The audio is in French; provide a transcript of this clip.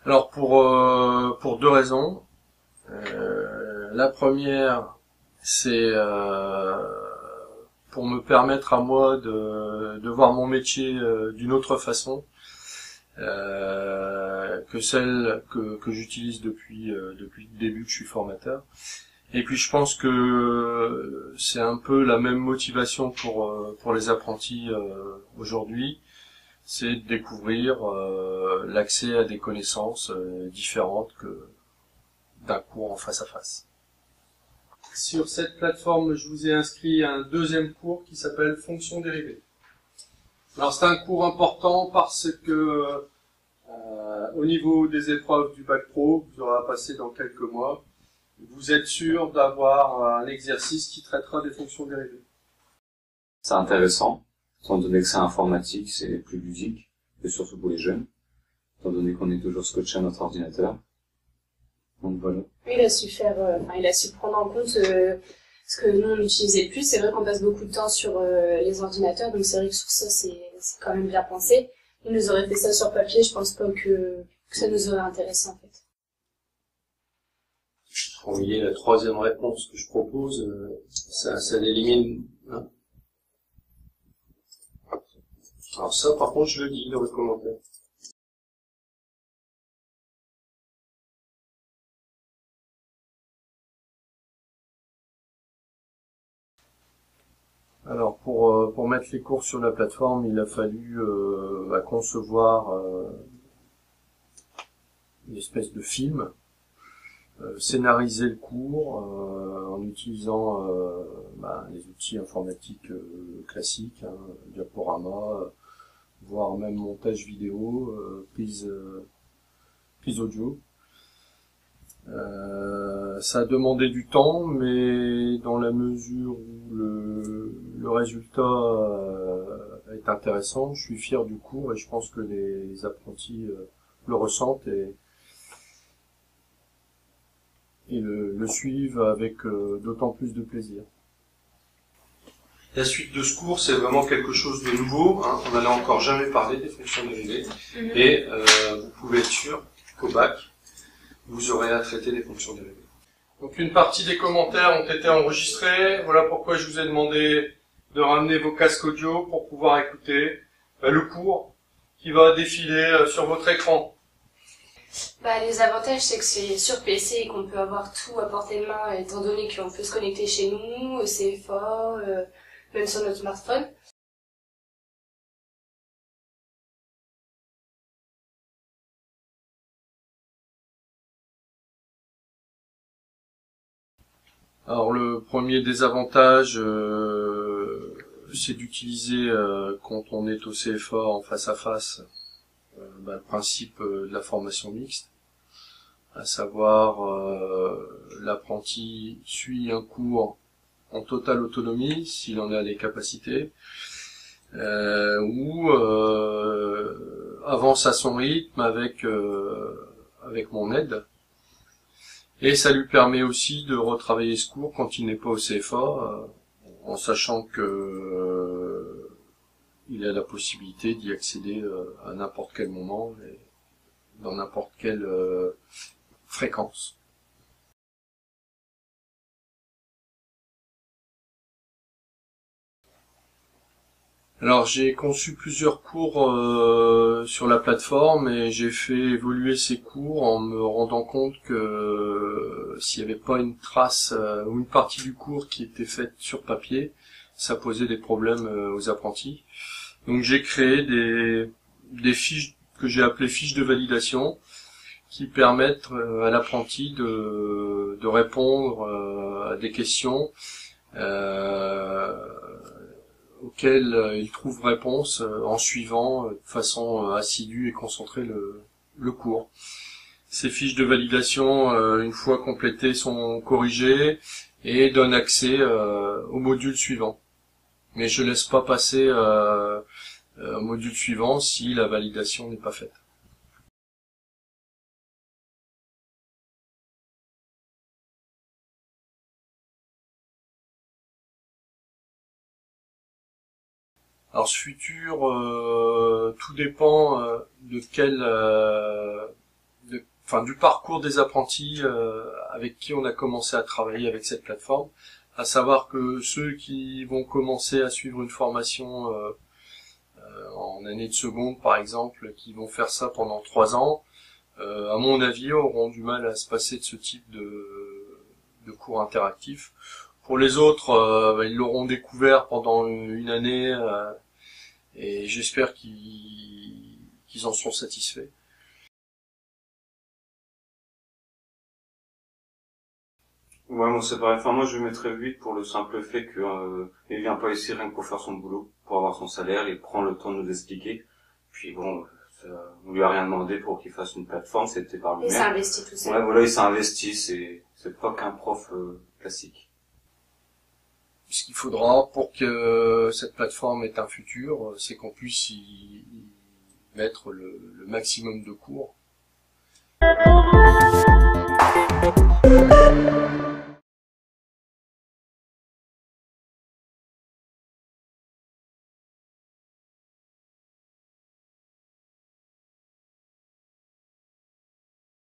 Alors pour deux raisons. La première, c'est pour me permettre à moi de voir mon métier d'une autre façon que celle que j'utilise depuis le début que je suis formateur. Et puis je pense que c'est un peu la même motivation pour les apprentis aujourd'hui, c'est de découvrir l'accès à des connaissances différentes que d'un cours en face à face. Sur cette plateforme, je vous ai inscrit un deuxième cours qui s'appelle Fonctions dérivées. Alors c'est un cours important parce que au niveau des épreuves du bac pro, vous aurez à passer dans quelques mois, vous êtes sûr d'avoir un exercice qui traitera des fonctions dérivées. C'est intéressant, étant donné que c'est informatique, c'est plus ludique, et surtout pour les jeunes, étant donné qu'on est toujours scotché à notre ordinateur. Donc voilà. Oui, il a su prendre en compte ce que nous on n'utilisait plus. C'est vrai qu'on passe beaucoup de temps sur les ordinateurs, donc c'est vrai que sur ça c'est quand même bien pensé. Il nous aurait fait ça sur papier, je pense pas que ça nous aurait intéressé en fait. Vous voyez la troisième réponse que je propose, ça l'élimine. Hein. Alors ça, par contre, je le dis dans le commentaire. Alors pour mettre les cours sur la plateforme, il a fallu concevoir une espèce de film, scénariser le cours en utilisant les outils informatiques classiques, hein, diaporama, voire même montage vidéo, prise audio. Ça a demandé du temps, mais dans la mesure où le résultat est intéressant, je suis fier du cours et je pense que les apprentis le ressentent et le suivent avec d'autant plus de plaisir. La suite de ce cours, c'est vraiment quelque chose de nouveau. Hein. On n'en a encore jamais parlé des fonctions dérivées. Et vous pouvez être sûr qu'au bac, vous aurez à traiter des fonctions dérivées. Donc une partie des commentaires ont été enregistrés. Voilà pourquoi je vous ai demandé de ramener vos casques audio pour pouvoir écouter le cours qui va défiler sur votre écran. Les avantages, c'est que c'est sur PC et qu'on peut avoir tout à portée de main, étant donné qu'on peut se connecter chez nous, au CFA, même sur notre smartphone. Alors le premier désavantage, c'est d'utiliser quand on est au CFA en face à face le principe de la formation mixte, à savoir l'apprenti suit un cours en totale autonomie s'il en a les capacités, ou avance à son rythme avec mon aide. Et ça lui permet aussi de retravailler ce cours quand il n'est pas au CFA, en sachant que il a la possibilité d'y accéder à n'importe quel moment et dans n'importe quelle fréquence. Alors j'ai conçu plusieurs cours sur la plateforme et j'ai fait évoluer ces cours en me rendant compte que s'il n'y avait pas une trace ou une partie du cours qui était faite sur papier, ça posait des problèmes aux apprentis. Donc j'ai créé des fiches que j'ai appelées fiches de validation qui permettent à l'apprenti de répondre à des questions auxquelles il trouve réponse en suivant de façon assidue et concentrée le cours. Ces fiches de validation, une fois complétées, sont corrigées et donnent accès au module suivant. Mais je laisse pas passer au module suivant si la validation n'est pas faite. Alors ce futur, tout dépend de du parcours des apprentis avec qui on a commencé à travailler avec cette plateforme, à savoir que ceux qui vont commencer à suivre une formation en année de seconde par exemple, qui vont faire ça pendant 3 ans, à mon avis auront du mal à se passer de ce type de cours interactifs. Pour les autres, ils l'auront découvert pendant une année et j'espère qu'ils en sont satisfaits. Ouais, moi c'est pareil. Enfin, moi je mettrais 8 pour le simple fait que il vient pas ici rien que pour faire son boulot, pour avoir son salaire, il prend le temps de nous expliquer. Puis bon, on lui a rien demandé pour qu'il fasse une plateforme, c'était par lui-même. Il s'est investi tout seul. Ouais, voilà, il s'est investi, c'est pas qu'un prof classique. Ce qu'il faudra pour que cette plateforme ait un futur, c'est qu'on puisse y mettre le maximum de cours.